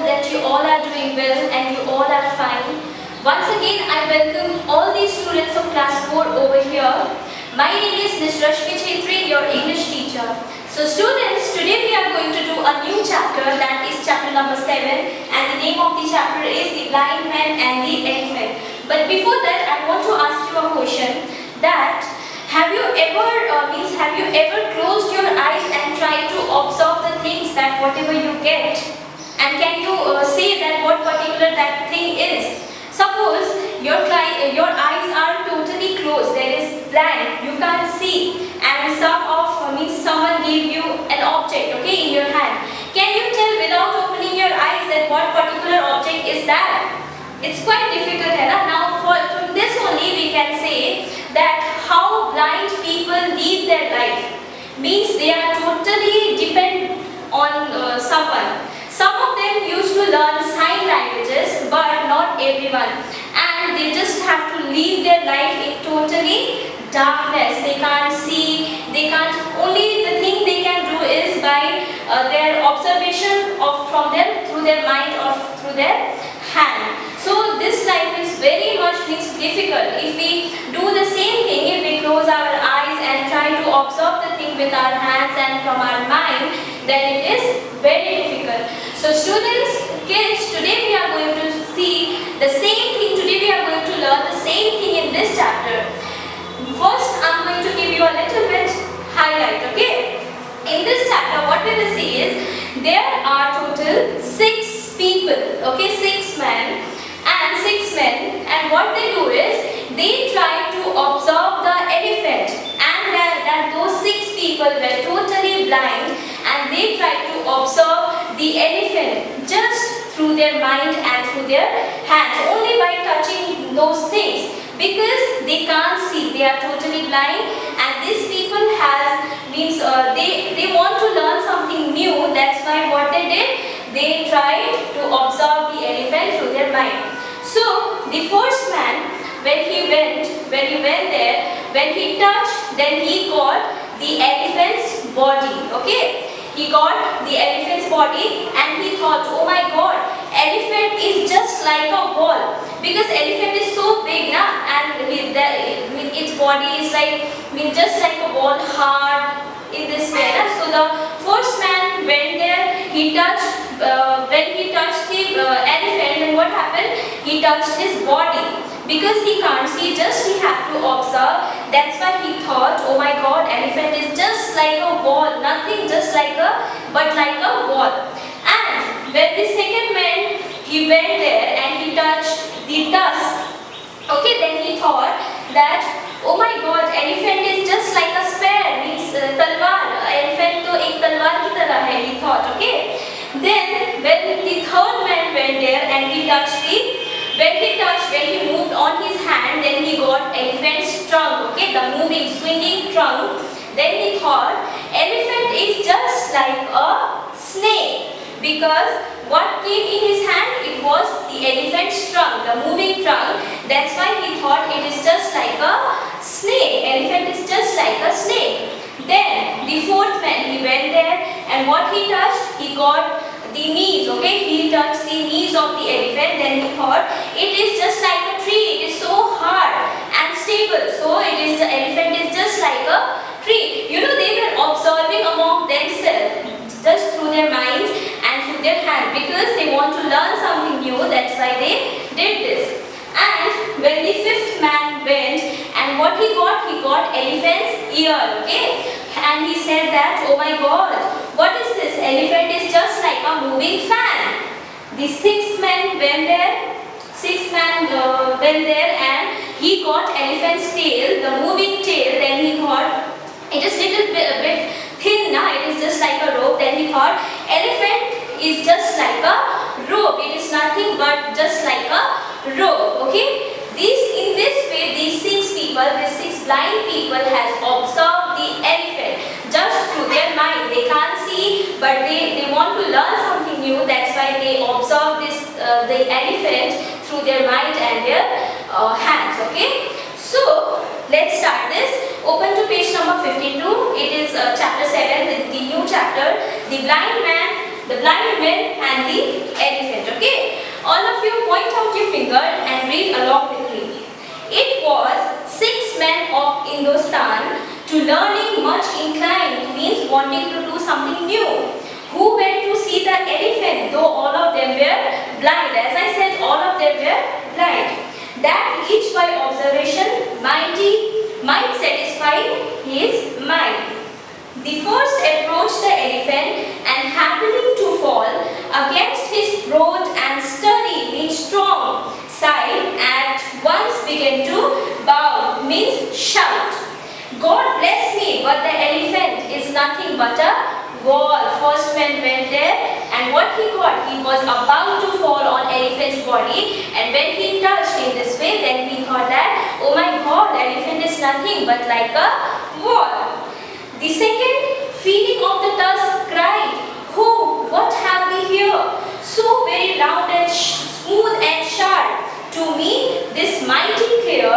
that you all are doing well and you all are fine. Once again, I welcome all the students of class 4 over here. My name is Ms. Rashmi Chhetri, your English teacher. So students, today we are going to do a new chapter, that is chapter number 7, and the name of the chapter is The Blind Man and the Elephant. But before that, I want to ask you a question, that have you ever closed your eyes and tried to observe the things that whatever you get? And can you say that what particular that thing is? Suppose your eyes are totally closed, there is blank, you can't see, and someone gave you an object, okay, in your hand. Can you tell without opening your eyes that what particular object is that? It's quite difficult, hai na? Now from this only we can say that how blind people lead their life. Means they are totally dependent on someone. Some of them used to learn sign languages, but not everyone. And they just have to live their life in totally darkness. They can't see, only the thing they can do is by their observation from them through their mind or through their hand. So this life is very much difficult. If we do the same thing, if we close our eyes and try to observe the thing with our hands and from our mind, then it is very difficult. So students, kids, today we are going to see the same thing. Today we are going to learn the same thing in this chapter. First, I am going to give you a little bit highlight, okay? In this chapter, what we will see is there are total 6 people, okay, 6 men and 6 men, and what they do is they try to observe the elephant, and that those 6 people were totally blind, and they try to observe the elephant just through their mind and through their hands, only by touching those things, because they can't see, they are totally blind, and these people they want to learn something new. That's why what they did, they tried to observe the elephant through their mind. So the first man, when he went there, when he touched, then he got the elephant's body, okay? He got the elephant's body and he thought, oh my god, elephant is just like a ball, because elephant is so big, na? And its body is just like a ball, hard in this way. Na? So the first man went there, he touched, when he touched the elephant, and what happened? He touched his body. Because he can't see, just he have to observe. That's why he thought, oh my god, elephant is just like a ball, nothing just like but like a ball. And when the second man, he went there and he touched the tusk, okay, then he thought that, oh my god, elephant is just like a spear, means talwar, elephant to ek talwar ki tarah hai, he thought, okay. Then when the third man went there and he touched when he moved on his hand, then he got elephant's trunk, okay, the moving, swinging trunk. Then he thought, elephant is just like a snake, because what came in his hand, it was the elephant's trunk, the moving trunk. That's why he thought it is just like a snake, elephant is just like a snake. Then the fourth man, he went there, and what he touched, he got the knees, okay, he touched the knees of the elephant. Then he thought, it is just like a tree, it is so hard and stable, so the elephant is just like a tree. You know, they were observing among themselves, just through their minds and through their hands, because they want to learn something new. That's why they did this. And when the fifth man went, and what he got elephant's ear, okay, and he said that, oh my god, what is this? Elephant is just like a moving fan. The sixth man went there, and he got elephant's tail, the moving tail. Then he thought, it is little bit thin, na? It is just like a rope. Then he thought, elephant is just like a rope, it is nothing but just like a rope, okay. In this way, these 6 blind people has observed the elephant just through their mind. They can't see, but they want to learn something new. That's why they observe the elephant through their mind and their hands, okay. So let's start this. Open to page number 52. It is chapter 7, the new chapter, The Blind Man the blind man and the elephant. Okay, all of you point out your finger and read along with me. It was 6 men of Hindustan to learning much inclined, means wanting to do something new, who went to see the elephant, though all of them were blind. As I said, all of them were blind. That each by observation might satisfy his mind. The first approached the elephant and happening to fall against his broad and sturdy, means strong, side, at once began to bow, means shout. God bless me, but the elephant is nothing but a wall. First man went there, and what he got? He was about to fall on elephant's body, and when he touched in this way, then he thought that, oh my God, elephant is nothing but like a wall. The second, feeling of the tusk, cried, oh, what have we here? So very round and smooth and sharp. To me, this mighty clear,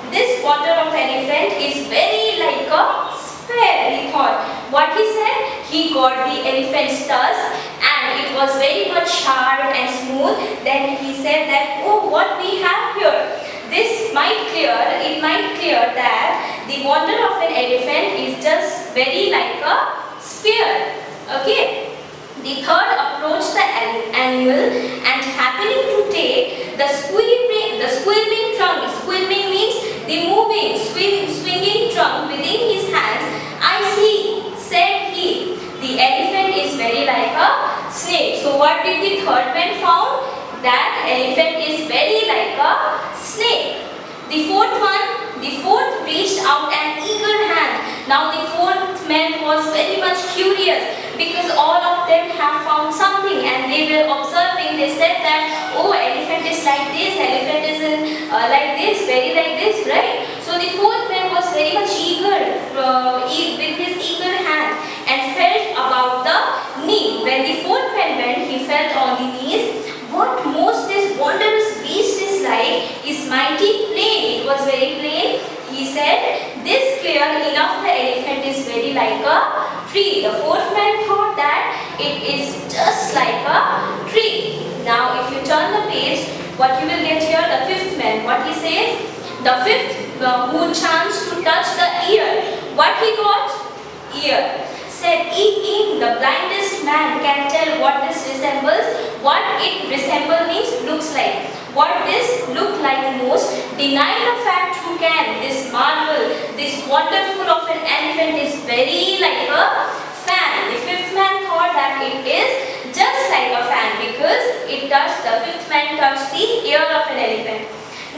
this water of elephant is very like a spear, he thought. What he said? He got the elephant's tusk and it was very much sharp and smooth. Then he said that, oh, what we have here? This might clear, it might clear that the water of an elephant is just very like a spear. Okay. The third approached the animal and happening to take the squirming trunk. Squirming means the moving, swinging trunk within his hands. I see, said he, the elephant is very like a snake. So what did the third man found? That elephant is very like a snake. The fourth reached out an eager hand. Now the fourth man was very much curious because all of them have found something and they were observing. They said that, oh, elephant is like this, elephant is like this, very like this, right? So the fourth man was very much eager with his eager hand and felt about the knee. When the fourth man went, he felt on the knees. What most this wondrous beast is like is mighty plain. It was very plain. He said, this clear enough the elephant is very like a tree. The fourth man thought that it is just like a tree. Now if you turn the page, what you will get here, the fifth man, what he says? The fifth who chanced to touch the ear. What he got? Ear. Said, the blindest man can tell what this resembles. What it resembles means looks like. What this look like most, deny the fact who can. This marvel, this wonderful of an elephant is very like a fan. The fifth man thought that it is just like a fan because the fifth man touched the ear of an elephant.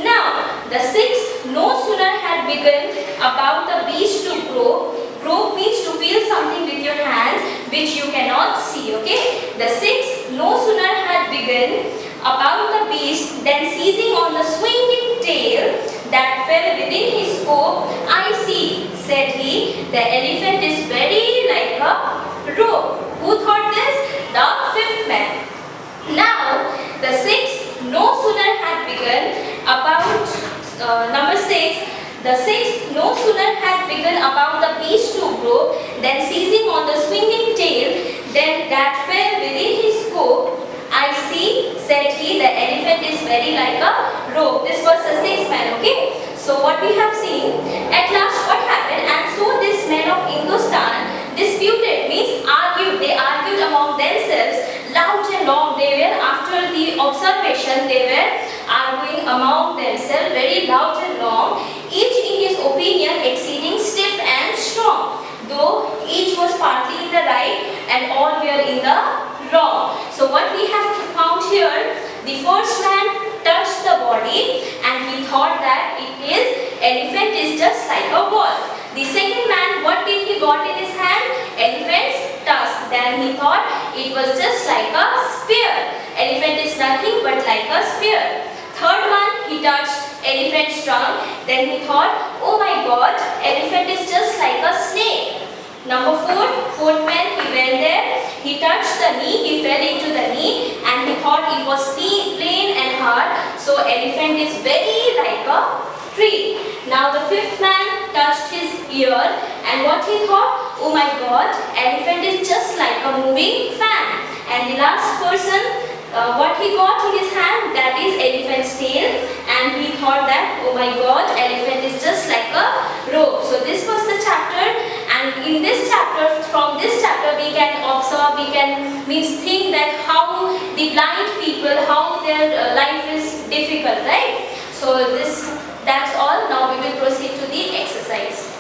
Now, the sixth no sooner had begun about the beast to grope. Grope means to feel something with your hands which you cannot see, okay? The sixth no sooner had begun about the beast, then seizing on the swinging tail that fell within his scope, I see, said he, the elephant is very like a rope. Who thought this? The fifth man. Now, the sixth no sooner had begun about, number 6, the sixth no sooner had begun about the beast to grow, then seizing on the swinging tail, then that fell within his scope, I see, said he, the elephant is very like a rope. This was the sixth man, okay? So what we have seen, at last what happened, and so this men of Hindustan disputed, means argued, they argued among themselves, loud and long. They were, after the observation, they were arguing among themselves very loud and long, each in his opinion exceeding stiff and strong, though each was partly in the right and all were in the wrong. So what we have found here, the first man touched the body and he thought that elephant is just like a wall. The second man, what did he got in his hand? Elephant's tusk. Then he thought it was just like a spear. Elephant is nothing but like a spear. Third one, he touched elephant's trunk. Then he thought, oh my God, elephant is just like a snake. Number 4, fourth man, he went there, he touched the knee, he fell into the knee and he thought it was plain and hard. So elephant is very like a tree. Now the fifth man touched his ear And what he thought? Oh my God, elephant is just like a moving fan. And the last person, what he got in his hand, that is elephant's tail. And he thought that, oh my God, elephant is just like a rope. So this was the chapter, and in this chapter, from this chapter we can observe, we can think that how the blind people, how their life is difficult, right? So that's all. Now we will proceed to the exercise.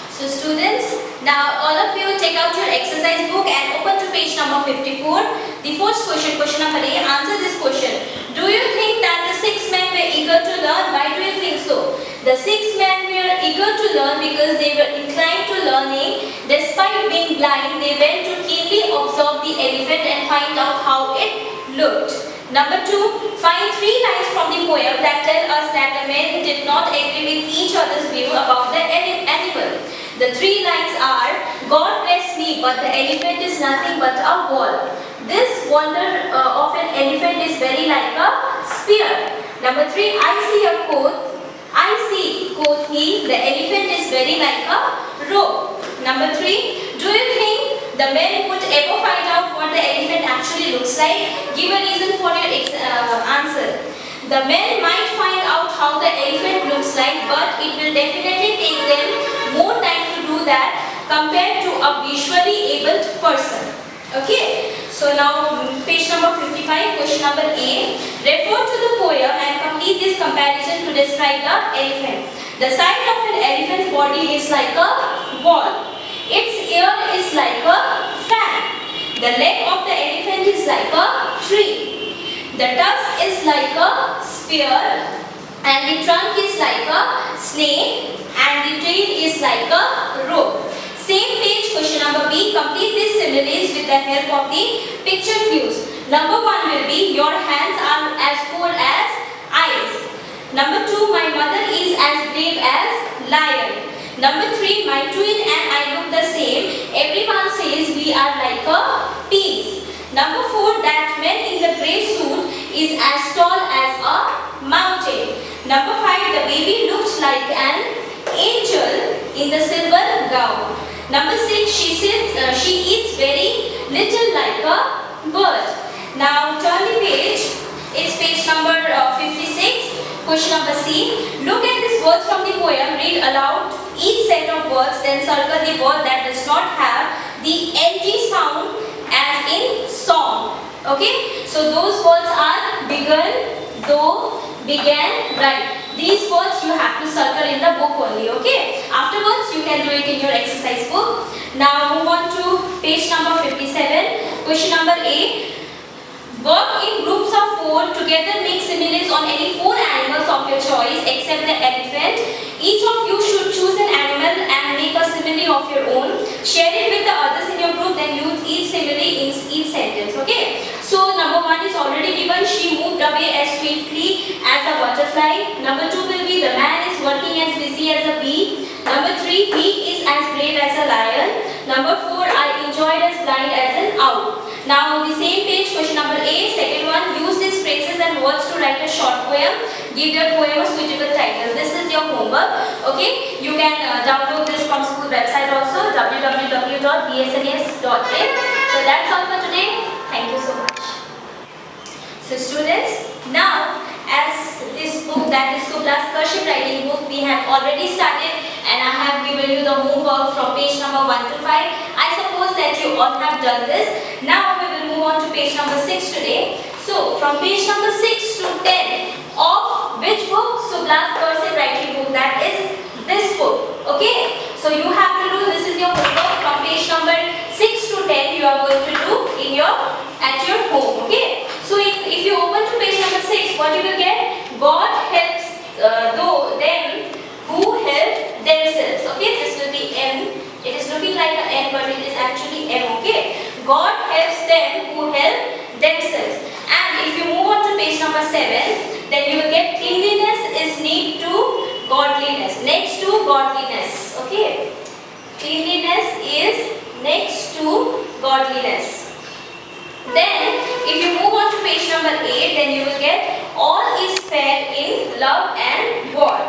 So students, now all of you take out your exercise book and open to page number 54. The first question, question number A, answer this question. Do you think that the 6 men were eager to learn? Why do you think so? The 6 men were eager to learn because they were inclined to learning. Despite being blind, they went to keenly observe the elephant and find out how it looked. Number 2, find 3 lines from the poem that tell us that the men did not agree with each other's view about the animal. The 3 lines are, God bless me, but the elephant is nothing but a ball. This wonder of an elephant is very like a spear. Number 3, I see a quote. I see, quoth he, the elephant is very like a rope. Number 3, do you think the men would ever find out what the elephant actually looks like? Give a reason for your answer. The men might find out how the elephant looks like, but it will definitely take them more time to do that compared to a visually abled person. Okay, so now page number 55, question number A. Refer to the poem and complete this comparison to describe the elephant. The side of an elephant's body is like a ball. Its ear is like a fan. The leg of the elephant is like a tree. The tusk is like a spear, and the trunk is like a snake, and the tail is like a rope. Same page, question number B. Complete these similes with the help of the picture cues. Number 1 will be, your hands are as cold as ice. Number 2, my mother is as brave as lion. Number 3, my twin and I look the same. Everyone says we are like a peas. Number 4, that man in the grey suit is as tall as a mountain. Number 5, the baby looks like an angel in the silver gown. Number 6, she eats very little like a bird. Now turn the page. It's page number 56. Question number C. Look at these words from the poem. Read aloud each set of words. Then circle the word that does not have the NG sound as in song. Okay. So those words are begun, though, began, right. These words you have to circle in the book only. Okay. Afterwards you can do it in your exercise book. Now move on to page number 57. Question number A. Work in groups of 4. Together make similes on any 4 animals of your choice except the elephant. Each of you should choose an animal and make a simile of your own. Share it with the others in your group, then use each simile in each sentence. Okay. So number 1 is already given. She moved away as swiftly as a butterfly. Number 2 will be, the man is working as busy as a bee. Number 3, he is as brave as a lion. Number 4, I enjoyed as blind as an owl. Now on the same page, question number A, second one, use these phrases and words to write a short poem. Give your poem a suitable title. This is your homework. Okay, you can download this from school website also, www.bsns.in. So that's all for today. Thank you so much. So students, now as this book, that is Supla's cursive writing book, we have already started, and I have given you the homework from page number 1 to 5. I suppose that you all have done this. Now we will move on to page number 6 today. So from page number 6 to 10 of which book? Supla's cursive writing book, that is this book. Okay. So you have to do, this is your homework from page number 6 to 10 you are going to do in at your home. Okay. So if you open to page number 6, what you will get? God helps them who help themselves. Okay, this will be M. It is looking like an N, but it is actually M. Okay, God helps them who help themselves. And if you move on to page number 7, then you will get cleanliness is next to godliness. Next to godliness. Okay, cleanliness is next to godliness. Then, if you move on to page number 8, then you will get all is fair in love and war.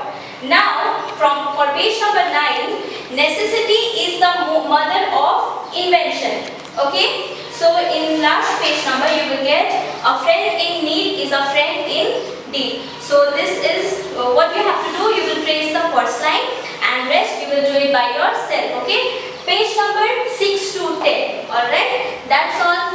Now, for page number 9, necessity is the mother of invention. Okay? So in last page number you will get a friend in need is a friend in deed. So this is what you have to do. You will trace the first line and rest you will do it by yourself. Okay? Page number 6 to 10. Alright? That's all.